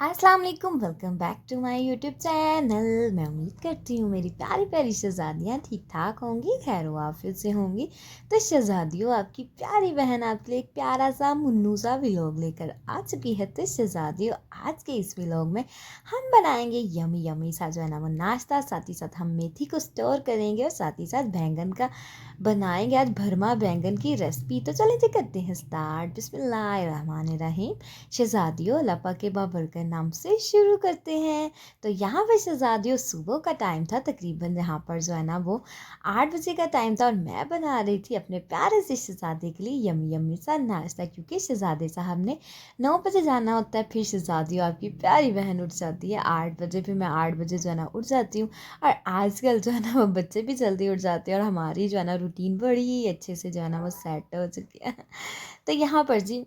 अस्सलाम वालेकुम, welcome back to my YouTube channel. मैं उम्मीद करती हूँ मेरी प्यारी प्यारी शहज़ादियाँ ठीक ठाक होंगी, खैर आफियत से होंगी। तो शहज़ादियों, आपकी प्यारी बहन आपके लिए एक प्यारा सा मुन्नू सा व्लॉग लेकर आ चुकी है। तो शहज़ादियों, आज के इस व्लॉग में हम बनाएंगे यमी यमी सा जो है ना वो नाश्ता, साथ ही साथ हम मेथी को स्टोर करेंगे और साथ ही साथ बैंगन का बनाएंगे आज भरमा बैंगन की रेसिपी। तो चलिए जी करते हैं स्टार्ट। बिस्मिल्लाहिर्रहमानिर्रहीम। शहज़ादियों, अल्लाह पाक के बाबरकत नाम से शुरू करते हैं। तो यहाँ पर शहज़ादियों सुबह का टाइम था, तकरीबन यहाँ पर जो है ना वो 8 बजे का टाइम था और मैं बना रही थी अपने प्यारे से शहज़ादे के लिए यमी यमी सा नाश्ता, क्योंकि शहज़ादे साहब ने 9 बजे जाना होता है। फिर शहज़ादियों, आपकी प्यारी बहन उठ जाती है 8 बजे, फिर मैं 8 बजे जो है ना उठ जाती हूँ। और आजकल जो है ना वो बच्चे भी जल्दी उठ जाते हैं और हमारी जो है ना रूटीन बड़ी ही अच्छे से जो है ना वो सेट हो चुकी है। तो यहाँ पर जी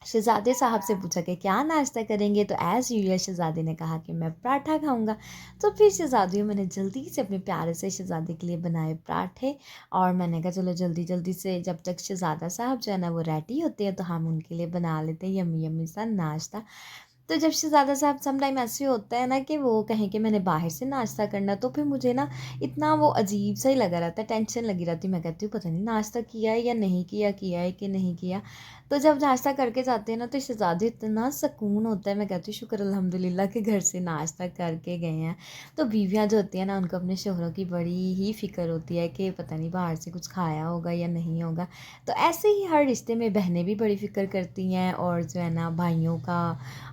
शहज़ादे साहब से पूछा कि क्या नाश्ता करेंगे, तो एज़ यूजुअल शहज़ादे ने कहा कि मैं पराठा खाऊंगा। तो फिर शहज़ादियों, मैंने जल्दी से अपने प्यारे से शहज़ादे के लिए बनाए पराठे। और मैंने कहा चलो जल्दी जल्दी से जब तक शहज़ादा साहब जो है ना वो रेडी होते हैं तो हम उनके लिए बना लेते हैं यम्मी यम्मी सा नाश्ता। तो जब शहज़ादा साहब सम टाइम ऐसे होता है ना कि वो कहें कि मैंने बाहर से नाश्ता करना, तो फिर मुझे ना इतना वो अजीब सा ही लगा रहता है, टेंशन लगी रहती है। मैं कहती हूँ पता नहीं नाश्ता किया है या नहीं किया, किया है कि नहीं किया। तो जब नाश्ता करके जाते हैं ना तो शहज़ादे इतना सुकून होता है। मैं कहती हूँ शुक्र अल्हम्दुलिल्लाह के घर से नाश्ता करके गए हैं। तो बीवियाँ जो होती हैं ना उनको अपने शोहरों की बड़ी ही फ़िक्र होती है कि पता नहीं बाहर से कुछ खाया होगा या नहीं होगा। तो ऐसे ही हर रिश्ते में बहनें भी बड़ी फ़िक्र करती हैं, और जो है ना भाइयों का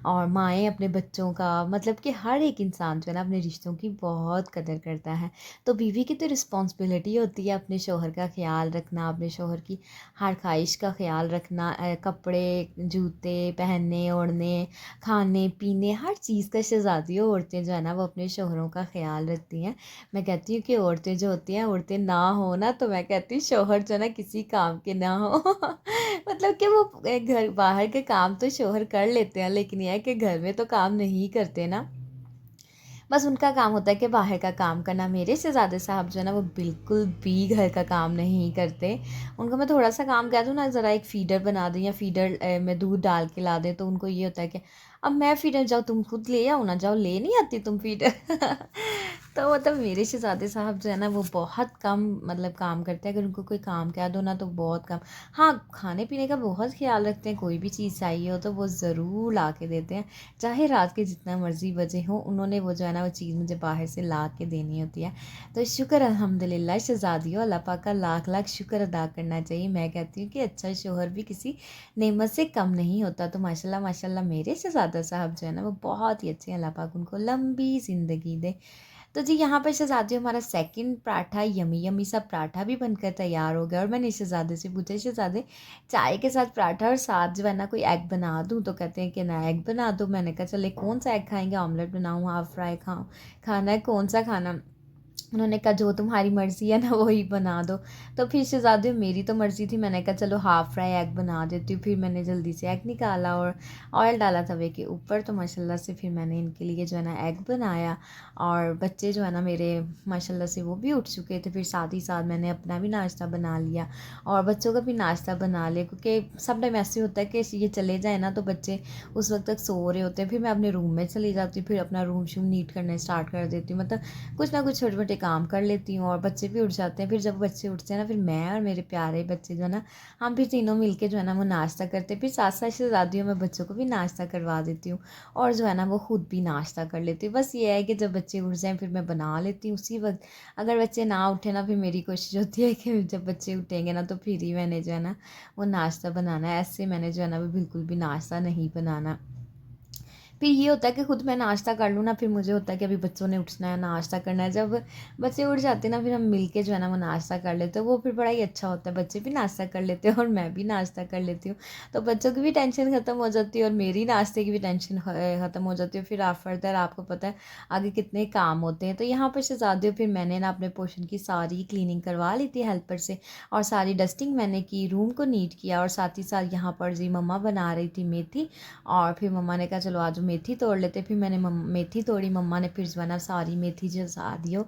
और माएँ अपने बच्चों का, मतलब कि हर एक इंसान जो है ना अपने रिश्तों की बहुत कदर करता है। तो बीवी की तो रिस्पॉन्सिबिलिटी होती है अपने शौहर का ख़्याल रखना, अपने शौहर की हर ख्वाहिश का ख़्याल रखना, कपड़े जूते पहनने ओढ़ने, खाने पीने, हर चीज़ का। शहज़ादियों, औरतें जो है ना वो अपने शौहरों का ख़्याल रखती हैं। मैं कहती हूँ कि औरतें जो होती हैं, औरतें ना हो ना, तो मैं कहती हूँ शौहर जो है ना किसी काम के ना हो। मतलब कि वो घर बाहर के काम तो शौहर कर लेते हैं, लेकिन यह है कि घर में तो काम नहीं करते ना। बस उनका काम होता है कि बाहर का काम करना। मेरे शहज़ादे साहब जो है ना वो बिल्कुल भी घर का काम नहीं करते। उनको मैं थोड़ा सा काम कह दूँ ना, ज़रा एक फ़ीडर बना दूँ या फ़ीडर में दूध डाल के ला दें, तो उनको ये होता है कि अब मैं फ़ीडर जाऊँ, तुम खुद ले आओ ना, जाओ ले नहीं आती तुम फ़ीडर। तो मतलब मेरे शहज़ादे साहब जो है ना वो बहुत कम मतलब काम करते हैं। अगर उनको कोई काम कह दो ना तो बहुत कम। हाँ, खाने पीने का बहुत ख्याल रखते हैं, कोई भी चीज़ चाहिए हो तो वो ज़रूर ला के देते हैं। चाहे रात के जितना मर्ज़ी बजे हो, उन्होंने वो जो है ना वो चीज़ मुझे बाहर से ला के देनी होती है। तो शुक्र अल्हम्दुलिल्लाह शहज़ादियों, अल्लाह पाक का लाख लाख शुक्र अदा करना चाहिए। मैं कहती हूँ कि अच्छा शौहर भी किसी नेमत से कम नहीं होता। तो माशाल्लाह माशाल्लाह मेरे शहज़ादा साहब जो है ना वो बहुत ही अच्छे हैं, अल्लाह पाक उनको लंबी ज़िंदगी दे। तो जी यहाँ पर शहज़ादियों, हमारा सेकंड पराठा यमी यमी सा पराठा भी बनकर तैयार हो गया। और मैंने शहज़ादे से पूछा, शहज़ादे चाय के साथ पराठा और साथ जो है ना कोई एग बना दूँ, तो कहते हैं कि ना एग बना दो। मैंने कहा चले कौन सा एग खाएंगे, ऑमलेट बनाऊँ, हाफ़ फ्राई खाऊँ, खाना है कौन सा खाना। उन्होंने कहा जो तुम्हारी मर्ज़ी है ना वही बना दो। तो फिर शहज़ादियों, मेरी तो मर्ज़ी थी, मैंने कहा चलो हाफ़ फ्राई एग बना देती हूँ। फिर मैंने जल्दी से एग निकाला और ऑयल डाला तवे के ऊपर। तो माशाल्लाह से फिर मैंने इनके लिए जो है ना एग बनाया। और बच्चे जो है ना मेरे माशाल्लाह से वो भी उठ चुके थे। फिर साथ ही साथ मैंने अपना भी नाश्ता बना लिया और बच्चों का भी नाश्ता बना लिया, क्योंकि सब टाइम ऐसे होता है कि ये चले जाए ना तो बच्चे उस वक्त तक सो रहे होते हैं। फिर मैं अपने रूम में चली जाती हूँ, फिर अपना रूम शूम नीट करने स्टार्ट कर देती हूँ। मतलब कुछ ना कुछ छोटे मोटे काम कर लेती हूँ और बच्चे भी उठ जाते हैं। फिर जब बच्चे उठते हैं ना, फिर मैं और मेरे प्यारे बच्चे जो है ना, हम फिर तीनों मिलके जो है ना वो नाश्ता करते हैं। फिर साथ साथ शहज़ादियों में बच्चों को भी नाश्ता करवा देती हूँ और जो है ना वो खुद भी नाश्ता कर लेती हूँ। बस ये है कि जब बच्चे उठ जाएँ फिर मैं बना लेती हूँ उसी वक्त। अगर बच्चे ना उठे ना, फिर मेरी कोशिश होती है कि जब बच्चे उठेंगे ना तो फिर ही मैंने जो है ना वो नाश्ता बनाना है। ऐसे मैंने जो है ना वो बिल्कुल भी नाश्ता नहीं बनाना। फिर ये होता है कि खुद मैं नाश्ता कर लूँ ना, फिर मुझे होता है कि अभी बच्चों ने उठना है, नाश्ता करना है। जब बच्चे उठ जाते हैं ना, फिर हम मिलके जो है ना वो नाश्ता कर लेते हैं। वो फिर बड़ा ही अच्छा होता है, बच्चे भी नाश्ता कर लेते हैं और मैं भी नाश्ता कर लेती हूँ। तो बच्चों की भी टेंशन ख़त्म हो जाती है और मेरी नाश्ते की भी टेंशन ख़त्म हो जाती है। फिर आप फर्दर आपको पता है आगे कितने काम होते हैं। तो यहाँ पर शहज़ादियों, फिर मैंने ना अपने पोर्शन की सारी क्लीनिंग करवा ली थी हेल्पर से और सारी डस्टिंग मैंने की, रूम को नीट किया। और साथ ही साथ यहाँ पर जी मम्मा बना रही थी मेथी, और फिर मम्मा ने कहा चलो आज मेथी तोड़ लेते। फिर मैंने मेथी तोड़ी, मम्मा ने फिर जो है ना सारी मेथी जसा दी हो,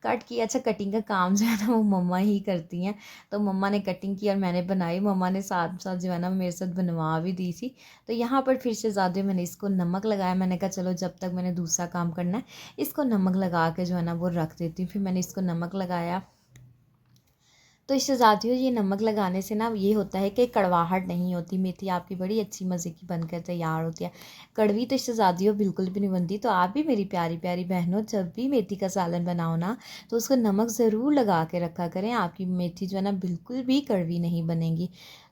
कट की। अच्छा, कटिंग का काम जो है ना वो मम्मा ही करती हैं, तो मम्मा ने कटिंग की और मैंने बनाई। मम्मा ने साथ साथ जो है ना मेरे साथ बनवा भी दी थी। तो यहाँ पर फिर शहज़ादी मैंने इसको नमक लगाया। मैंने कहा चलो जब तक मैंने दूसरा काम करना है इसको नमक लगा के जो है ना वो रख देती हूँ। फिर मैंने इसको नमक लगाया। तो शहज़ादियों, ये नमक लगाने से ना ये होता है कि कड़वाहट नहीं होती, मेथी आपकी बड़ी अच्छी मज़े की बनकर तैयार होती है। कड़वी तो शहज़ादियों बिल्कुल भी नहीं बनती। तो आप भी मेरी प्यारी प्यारी बहनों, जब भी मेथी का सालन बनाओ ना तो उसको नमक ज़रूर लगा के रखा करें, आपकी मेथी जो है ना बिल्कुल भी कड़वी नहीं बनेगी।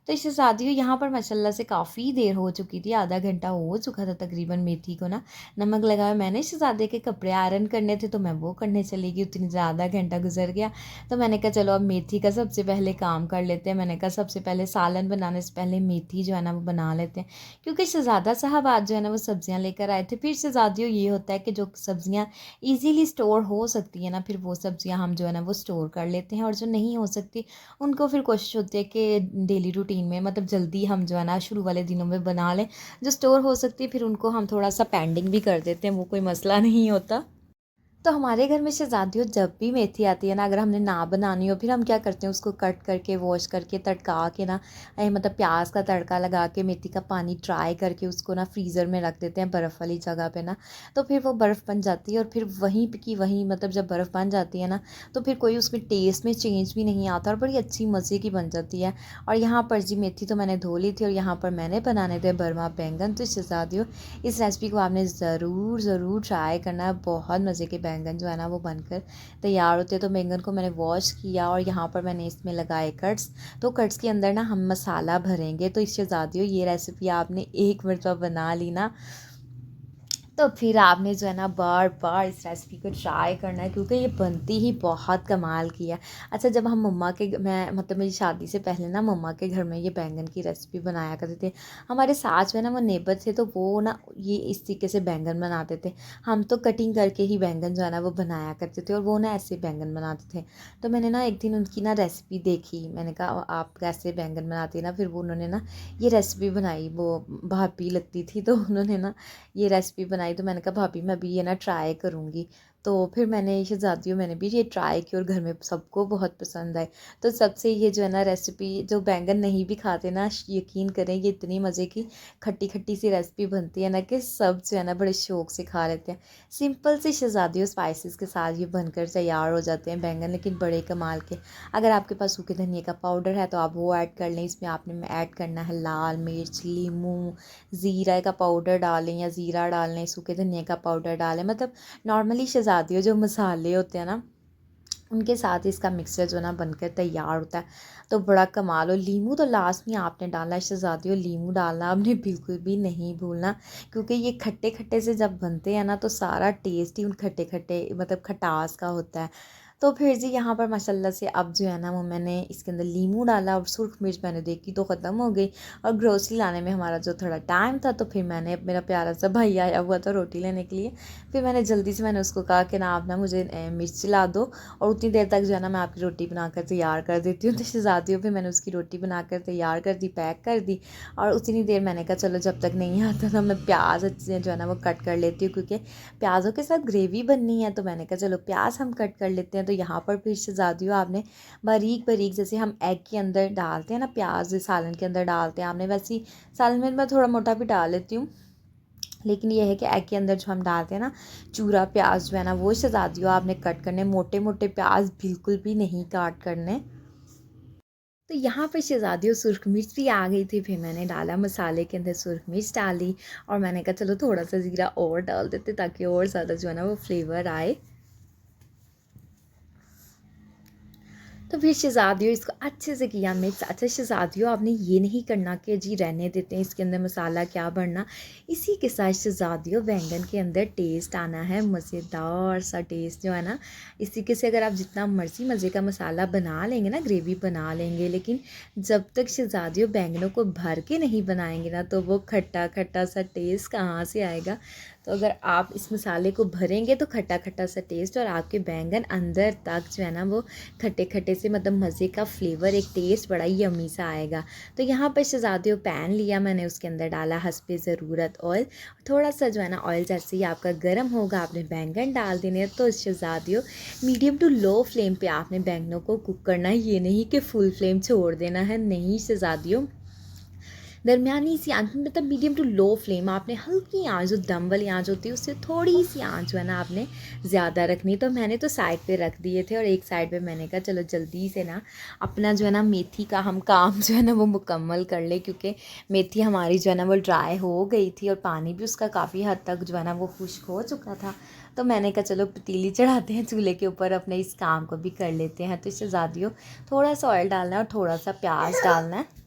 तो शहज़ादियों, यहाँ पर माशाल्लाह से काफ़ी देर हो चुकी थी, आधा घंटा हो चुका था तकरीबन मेथी को ना नमक लगाया। मैंने शहज़ादे के कपड़े आयरन करने थे तो मैं वो करने चली गई, उतनी ज़्यादा घंटा गुजर गया। तो मैंने कहा चलो अब मेथी का सबसे पहले काम कर लेते हैं। मैंने कहा सबसे पहले सालन बनाने से पहले मेथी जो है ना वो बना लेते हैं, क्योंकि शहज़ादा साहब आज जो है ना वो सब्ज़ियाँ लेकर आए थे। फिर शहज़ादियों, ये होता है कि जो सब्ज़ियाँ ईज़िली स्टोर हो सकती है ना, फिर वो सब्ज़ियाँ हम जो है ना वो स्टोर कर लेते हैं, और जो नहीं हो सकती उनको फिर कोशिश होती है कि डेली रूटीन में, मतलब जल्दी हम जो है ना शुरू वाले दिनों में बना लें। जो स्टोर हो सकती है फिर उनको हम थोड़ा सा पेंडिंग भी कर देते हैं, वो कोई मसला नहीं होता। तो हमारे घर में शहज़ादियों, जब भी मेथी आती है ना, अगर हमने ना बनानी हो, फिर हम क्या करते हैं उसको कट करके वॉश करके तड़का के ना मतलब प्याज का तड़का लगा के मेथी का पानी ट्राई करके उसको ना फ्रीज़र में रख देते हैं बर्फ़ वाली जगह पे ना। तो फिर वो बर्फ़ बन जाती है, और फिर वहीं पे की वहीं, मतलब जब बर्फ़ बन जाती है ना तो फिर कोई उसमें टेस्ट में चेंज भी नहीं आता और बड़ी अच्छी मज़े की बन जाती है। और यहाँ पर जी मेथी तो मैंने धो ली थी, और यहाँ पर मैंने बनाने थे बर्मा बैंगन। तो शहज़ादियों, इस रेसिपी को आपने ज़रूर ज़रूर ट्राई करना है, बहुत मज़े के बैंगन जो है ना वो बनकर तैयार होते हैं। तो बैंगन को मैंने वॉश किया, और यहाँ पर मैंने इसमें लगाए कट्स। तो कट्स के अंदर ना हम मसाला भरेंगे। तो इससे ज़्यादा ये रेसिपी आपने एक मरतबा बना ली ना तो फिर आपने जो है ना बार बार इस रेसिपी को ट्राई करना है, क्योंकि ये बनती ही बहुत कमाल की है। अच्छा, जब हम मम्मा के मैं मतलब मेरी शादी से पहले ना मम्मा के घर में ये बैंगन की रेसिपी बनाया करते थे। हमारे साथ में ना वो नेबर थे, तो वो ना ये इस तरीके से बैंगन बनाते थे। हम तो कटिंग करके ही बैंगन जो है ना वो बनाया करते थे, और वो ना ऐसे बैंगन बनाते थे। तो मैंने ना एक दिन उनकी ना रेसिपी देखी, मैंने कहा आप कैसे बैंगन बनाती है ना, फिर वो उन्होंने ना ये रेसिपी बनाई। वो भाभी लगती थी, तो उन्होंने ना ये रेसिपी बनाई। तो मैंने कहा भाभी मैं भी ये ना ट्राई करूँगी। तो फिर मैंने शहज़ादियों मैंने भी ये ट्राई की, और घर में सबको बहुत पसंद आई। तो सबसे ये जो है ना रेसिपी, जो बैंगन नहीं भी खाते ना, यकीन करें ये इतनी मज़े की खट्टी खट्टी सी रेसिपी बनती है ना कि सब जो है ना बड़े शौक से खा लेते हैं। सिंपल सी शहज़ादियों स्पाइसेस के साथ ये बनकर तैयार हो जाते हैं बैंगन, लेकिन बड़े कमाल के। अगर आपके पास सूखे धनिए का पाउडर है तो आप वो ऐड कर लें। इसमें आपने ऐड करना है लाल मिर्च, लीमू, ज़ीरा का पाउडर डालें या ज़ीरा डालें, सूखे धनिए का पाउडर डालें। मतलब नॉर्मली शहज़ादियों जो मसाले होते हैं ना उनके साथ इसका मिक्सचर जो ना बनकर तैयार होता है। तो बड़ा कमाल हो। लीमू तो लास्ट में आपने डालना है शहज़ादियों, लीमू डालना आपने बिल्कुल भी नहीं भूलना, क्योंकि ये खट्टे खट्टे से जब बनते हैं ना तो सारा टेस्ट ही उन खट्टे खट्टे मतलब खटास का होता है। तो फिर जी यहाँ पर माशाल्लाह से अब जो है ना वो मैंने इसके अंदर लीमू डाला, और सुर्ख मिर्च मैंने देखी तो ख़त्म हो गई, और ग्रोसरी लाने में हमारा जो थोड़ा टाइम था, तो फिर मैंने, मेरा प्यारा सा भाई आया हुआ था रोटी लेने के लिए, फिर मैंने जल्दी से मैंने उसको कहा कि ना आप ना मुझे मिर्च ला दो, और उतनी देर तक जो है ना मैं आपकी रोटी बनाकर तैयार कर देती हूँ। तो शहज़ादियों फिर मैंने उसकी रोटी बनाकर तैयार कर दी, पैक कर दी, और उतनी देर मैंने कहा चलो जब तक नहीं आता ना मैं प्याज अच्छे से जो है ना वो कट कर लेती हूँ, क्योंकि प्याज़ों के साथ ग्रेवी बननी है। तो मैंने कहा चलो प्याज हम कट कर लेते हैं। तो यहाँ पर फिर शहज़ादियों आपने बारीक बारीक, जैसे हम एग के अंदर डालते हैं ना प्याज, सालन के अंदर डालते हैं, आपने वैसे ही सालन में मैं थोड़ा मोटा भी डाल लेती हूँ, लेकिन ये है कि एग के अंदर जो हम डालते हैं ना चूरा प्याज जो है ना वो शहज़ादियों आपने कट करने, मोटे मोटे प्याज बिल्कुल भी नहीं काट करने। तो यहाँ पर शहज़ादियों सुर्ख मिर्च भी आ गई थी, फिर मैंने डाला मसाले के अंदर सुर्ख मिर्च डाली, और मैंने कहा चलो थोड़ा सा ज़ीरा और डाल देते ताकि और ज़्यादा जो है ना वो फ्लेवर आए। तो फिर शहज़ादियों इसको अच्छे से किया मिक्स। अच्छा शहज़ादियों, आपने ये नहीं करना कि जी रहने देते हैं इसके अंदर मसाला क्या बढ़ना, इसी के साथ शहज़ादियों बैंगन के अंदर टेस्ट आना है, मज़ेदार सा टेस्ट जो है ना। इस तरीके से अगर आप जितना मर्ज़ी मज़े का मसाला बना लेंगे ना, ग्रेवी बना लेंगे, लेकिन जब तक शहज़ादियों बैंगनों को भर के नहीं बनाएंगे ना तो वो खट्टा खट्टा सा टेस्ट कहाँ से आएगा। तो अगर आप इस मसाले को भरेंगे तो खट्टा खट्टा सा टेस्ट और आपके बैंगन अंदर तक जो है ना वो खट्टे खट्टे से मतलब मज़े का फ्लेवर, एक टेस्ट बड़ा ही यम्मी सा आएगा। तो यहाँ पर शहज़ादियों पैन लिया मैंने, उसके अंदर डाला हस्बे ज़रूरत ऑयल। थोड़ा सा जो है ना ऑयल जैसे ही आपका गर्म होगा आपने बैंगन डाल देने। तो शहज़ादियों मीडियम टू लो फ्लेम पे आपने बैंगनों को कुक करना है, ये नहीं कि फुल फ्लेम छोड़ देना है, नहीं शहज़ादियों, दरमियानी सी आंच में, मतलब मीडियम टू लो फ्लेम आपने हल्की आंच, जो दम वाली आंच होती है उससे थोड़ी सी आंच जो है ना आपने ज़्यादा रखनी। तो मैंने तो साइड पे रख दिए थे और एक साइड पे मैंने कहा चलो जल्दी से ना अपना जो है ना मेथी का हम काम जो है ना वो मुकम्मल कर ले, क्योंकि मेथी हमारी जो है ना वो ड्राई हो गई थी और पानी भी उसका काफ़ी हद तक जो है ना वो खुश्क हो चुका था। तो मैंने कहा चलो पतीली चढ़ाते हैं चूल्हे के ऊपर, अपने इस काम को भी कर लेते हैं। तो शहज़ादियों थोड़ा सा ऑयल डालना है और थोड़ा सा प्याज डालना है।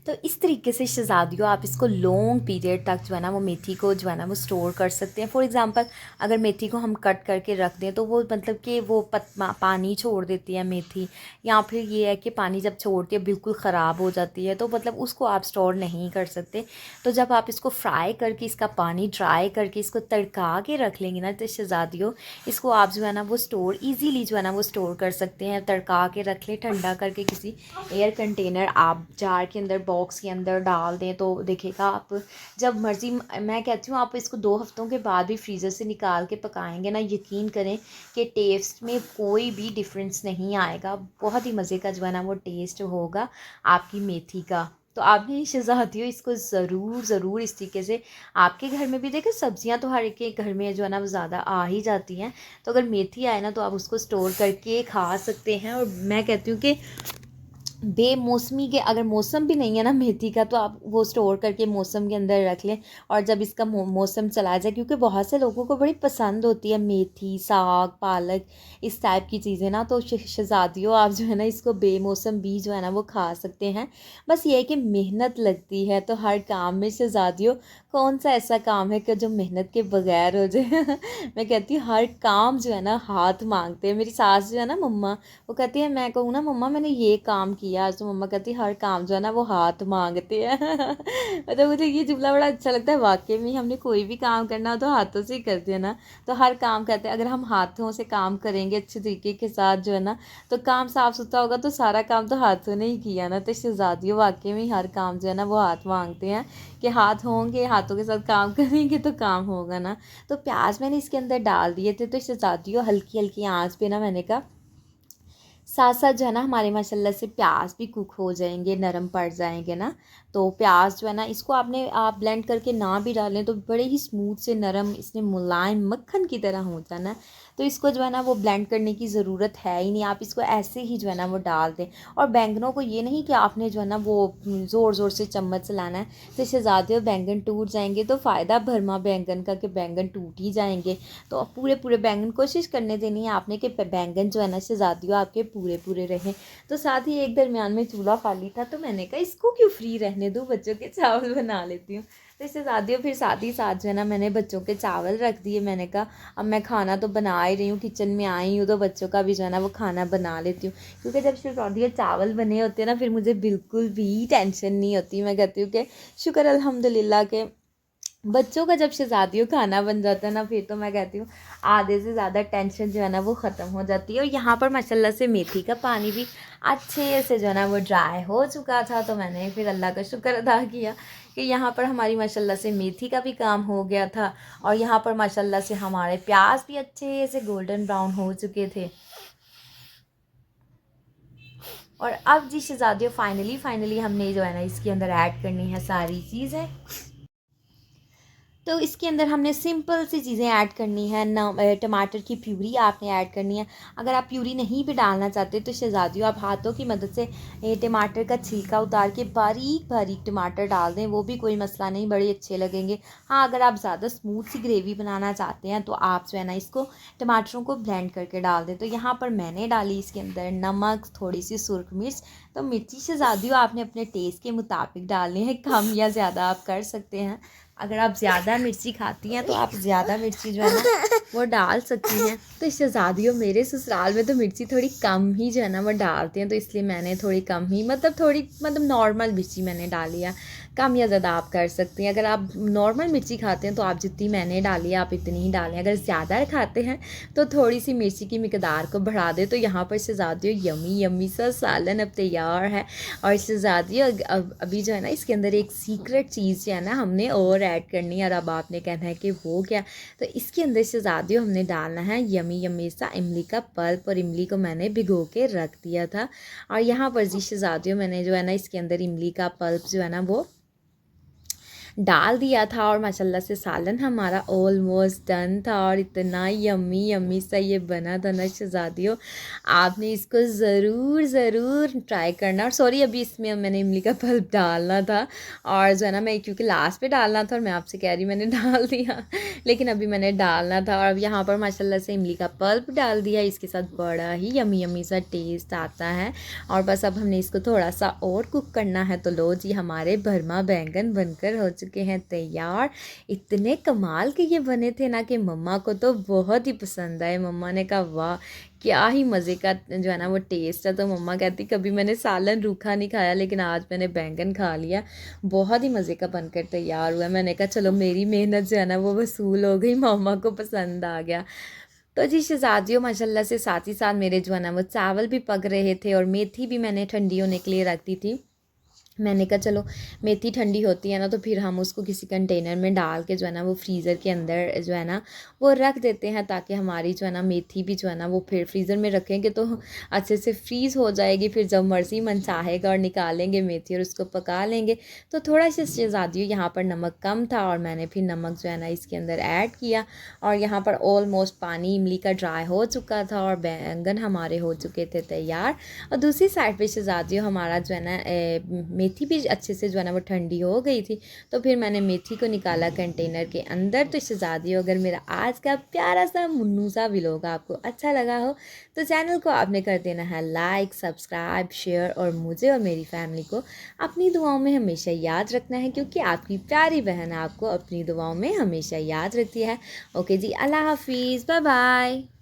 तो इस तरीके से शहज़ादियों आप इसको लॉन्ग पीरियड तक जो है ना वो मेथी को जो है ना वो स्टोर कर सकते हैं। फॉर एग्ज़ाम्पल अगर मेथी को हम कट करके रख दें तो वो मतलब कि वो पानी छोड़ देती है मेथी, या फिर ये है कि पानी जब छोड़ती है बिल्कुल ख़राब हो जाती है, तो मतलब उसको आप स्टोर नहीं कर सकते। तो जब आप इसको फ्राई करके इसका पानी ड्राई करके इसको तड़का के रख लेंगे ना, तो शहज़ादियों इसको आप जो है ना वो स्टोर ईज़िली जो है ना वो स्टोर कर सकते हैं। तड़का के रख लें, ठंडा करके किसी एयर कंटेनर आप जार के अंदर, बॉक्स के अंदर डाल दें, तो देखिएगा आप जब मर्ज़ी, मैं कहती हूँ आप इसको 2 हफ्तों के बाद भी फ्रीज़र से निकाल के पकाएंगे ना, यकीन करें कि टेस्ट में कोई भी डिफरेंस नहीं आएगा। बहुत ही मज़े का जो है ना वो टेस्ट होगा आपकी मेथी का। तो आपने शहज़ादियों इसको ज़रूर इस तरीके से, आपके घर में भी देखें सब्जियां तो हर एक के घर में जो है ना वो ज़्यादा आ ही जाती हैं, तो अगर मेथी आए ना तो आप उसको स्टोर करके खा सकते हैं। और मैं कहती हूँ कि बेमौसमी के, अगर मौसम भी नहीं है ना मेथी का, तो आप वो स्टोर करके मौसम के अंदर रख लें, और जब इसका मौसम चला जाए, क्योंकि बहुत से लोगों को बड़ी पसंद होती है मेथी, साग, पालक, इस टाइप की चीज़ें ना, तो शहज़ादियों आप जो है ना इसको बेमौसम भी जो है ना वो खा सकते हैं। बस ये है कि मेहनत लगती है, तो हर काम में शहज़ादियों कौन सा ऐसा काम है कि जो मेहनत के बगैर हो जाए मैं कहती हूँ हर काम जो है ना हाथ मांगते हैं। मेरी सास जो है ना मम्मा, वो कहती है, मैं कहूँ ना मम्मा मैंने ये काम किया आज, तो मम्मा कहती है हर काम जो है ना वो हाथ मांगते हैं मतलब मुझे ये जुमला बड़ा अच्छा लगता है। वाकई में हमने कोई भी काम करना हो तो हाथों से ही करते हैं ना, तो हर काम कहते हैं अगर हम हाथों से काम करेंगे अच्छे तरीके के साथ जो है ना, तो काम साफ़ सुथरा होगा, तो सारा काम तो हाथों ने ही किया ना। तो शहज़ादियों वाकई में हर काम जो है ना वो हाथ मांगते हैं, कि हाथ होंगे, हाथों के साथ काम करेंगे तो काम होगा ना। तो प्याज मैंने इसके अंदर डाल दिए थे, तो शहज़ादियों हल्की हल्की आंच पे ना मैंने कहा साथ साथ जो है ना हमारे माशाल्लाह से प्याज भी कुक हो जाएंगे, नरम पड़ जाएंगे ना। तो प्याज जो है ना इसको आप ब्लेंड करके ना भी डालें तो बड़े ही स्मूथ से नरम, इसने मुलायम मक्खन की तरह हो जाना। तो इसको जो है ना वो ब्लेंड करने की ज़रूरत है ही नहीं, आप इसको ऐसे ही जो है ना वो डाल दें। और बैंगनों को ये नहीं कि आपने जो है ना वो ज़ोर ज़ोर से चम्मच चलाना है, तो इससे ज़्यादा बैंगन टूट जाएंगे। तो फ़ायदा भरमा बैंगन का कि बैंगन टूट ही जाएंगे। तो पूरे पूरे बैंगन कोशिश करने देनी है आपने कि बैंगन जो है ना शहज़ादियों आपके पूरे पूरे रहें। तो साथ ही एक दरमियान में चूल्हा खाली था, तो मैंने कहा इसको क्यों फ्री रहने दूँ, बच्चों के चावल बना लेती हूँ। तो इससे शहज़ादियों फिर साथ ही साथ जो है ना मैंने बच्चों के चावल रख दिए। मैंने कहा अब मैं खाना तो बना ही रही हूँ, किचन में आई हूँ, तो बच्चों का भी जो है ना वो खाना बना लेती हूँ। क्योंकि जब शहज़ादियों चावल बने होते हैं ना फिर मुझे बिल्कुल भी टेंशन नहीं होती। मैं कहती हूँ कि शुक्र अल्हम्दुलिल्लाह के बच्चों का जब शहज़ादियों खाना बन जाता है ना, फिर तो मैं कहती हूँ आधे से ज़्यादा टेंशन जो है ना वो ख़त्म हो जाती है। और यहाँ पर माशाल्लाह से मेथी का पानी भी अच्छे से जो है ना वो ड्राई हो चुका था। तो मैंने फिर अल्लाह का शुक्र अदा किया कि यहाँ पर हमारी माशाल्लाह से मेथी का भी काम हो गया था, और यहाँ पर माशाल्लाह से हमारे प्याज भी अच्छे से गोल्डन ब्राउन हो चुके थे। और अब जी शहज़ादियों फाइनली हमने जो है ना इसके अंदर ऐड करनी है सारी चीज़ें। तो इसके अंदर हमने सिंपल सी चीज़ें ऐड करनी है ना, टमाटर की प्यूरी आपने ऐड करनी है। अगर आप प्यूरी नहीं भी डालना चाहते तो शहज़ादियों आप हाथों की मदद से टमाटर का छिलका उतार के बारीक बारीक टमाटर डाल दें, वो भी कोई मसला नहीं, बड़े अच्छे लगेंगे। हाँ, अगर आप ज़्यादा स्मूथ सी ग्रेवी बनाना चाहते हैं तो आप जो है ना इसको टमाटरों को ब्लेंड करके डाल दें। तो यहाँ पर मैंने डाली इसके अंदर नमक, थोड़ी सी सुर्ख मिर्च। तो मिर्ची शहज़ादियों आपने अपने टेस्ट के मुताबिक डालनी है, कम या ज़्यादा आप कर सकते हैं। अगर आप ज़्यादा मिर्ची खाती हैं तो आप ज़्यादा मिर्ची जो है ना वो डाल सकती हैं। तो शहज़ादियों मेरे ससुराल में तो मिर्ची थोड़ी कम ही जो है ना वो डालते हैं, तो इसलिए मैंने थोड़ी कम ही, मतलब थोड़ी मतलब नॉर्मल मिर्ची मैंने डाली है। कम या ज़्यादा आप कर सकते हैं। अगर आप नॉर्मल मिर्ची खाते हैं तो आप जितनी मैंने डाली है आप इतनी ही डालें। अगर ज़्यादा खाते हैं तो थोड़ी सी मिर्ची की मिकदार को बढ़ा दें। तो यहाँ पर शहज़ादियों यमी यमी सा सालन अब तैयार है। और शहज़ादियों अभी जो है ना इसके अंदर एक सीक्रेट चीज़ जो है ना हमने और ऐड करनी है। और अब आपने कहना है कि वो क्या, तो इसके अंदर शहज़ादियों हमने डालना है यमी यमी सा इमली का पल्प। और इमली को मैंने भिगो के रख दिया था। और यहाँ पर जी शहज़ादियों मैंने जो है ना इसके अंदर इमली का पल्प जो है ना वो डाल दिया था। और माशाल्लाह से सालन हमारा ऑलमोस्ट डन था। और इतना यम्मी यम्मी सा ये बना था ना शहज़ादियों, आपने इसको ज़रूर ट्राई करना। और सॉरी अभी इसमें मैंने इमली का पल्प डालना था और जो है ना मैं क्योंकि लास्ट पे डालना था और मैं आपसे कह रही मैंने डाल दिया, लेकिन अभी मैंने डालना था। और अब यहाँ पर माशाल्लाह से इमली का पल्प डाल दिया। इसके साथ बड़ा ही यम्मी यम्मी सा टेस्ट आता है। और बस अब हमने इसको थोड़ा सा और कुक करना है। तो लो जी हमारे भरमा बैंगन बनकर हो चुके हैं तैयार। इतने कमाल के ये बने थे ना कि मम्मा को तो बहुत ही पसंद आए। मम्मा ने कहा वाह क्या ही मज़े का जो है ना वो टेस्ट है। तो मम्मा कहती कभी मैंने सालन रूखा नहीं खाया लेकिन आज मैंने बैंगन खा लिया। बहुत ही मज़े का बनकर तैयार हुआ। मैंने कहा चलो मेरी मेहनत जो है ना वो वसूल हो गई, मम्मा को पसंद आ गया। तो जी शहज़ादियों माशाल्लाह से साथ ही साथ मेरे जो है ना वो चावल भी पक रहे थे और मेथी भी मैंने ठंडी होने के लिए रख दी थी। मैंने कहा चलो मेथी ठंडी होती है ना तो फिर हम उसको किसी कंटेनर में डाल के जो है ना वो फ्रीज़र के अंदर जो है ना वो रख देते हैं, ताकि हमारी जो है ना मेथी भी जो है ना वो फिर फ्रीज़र में रखेंगे तो अच्छे से फ्रीज़ हो जाएगी। फिर जब मर्ज़ी मन चाहेगा और निकालेंगे मेथी और उसको पका लेंगे। तो थोड़ा सा शहज़ादियों यहाँ पर नमक कम था और मैंने फिर नमक जो है ना इसके अंदर ऐड किया। और यहाँ पर ऑलमोस्ट पानी इमली का ड्राई हो चुका था और बैंगन हमारे हो चुके थे तैयार। और दूसरी साइड पे शहज़ादियों हमारा जो है ना मेथी भी अच्छे से जो है ना वो ठंडी हो गई थी। तो फिर मैंने मेथी को निकाला कंटेनर के अंदर। तो शहज़ादियों अगर मेरा आज का प्यारा सा मुन्नू सा व्लॉग आपको अच्छा लगा हो तो चैनल को आपने कर देना है लाइक, सब्सक्राइब, शेयर और मुझे और मेरी फैमिली को अपनी दुआओं में हमेशा याद रखना है, क्योंकि आपकी प्यारी बहन आपको अपनी दुआओं में हमेशा याद रखती है। ओके जी, अल्लाह हाफिज़, बाय बाय।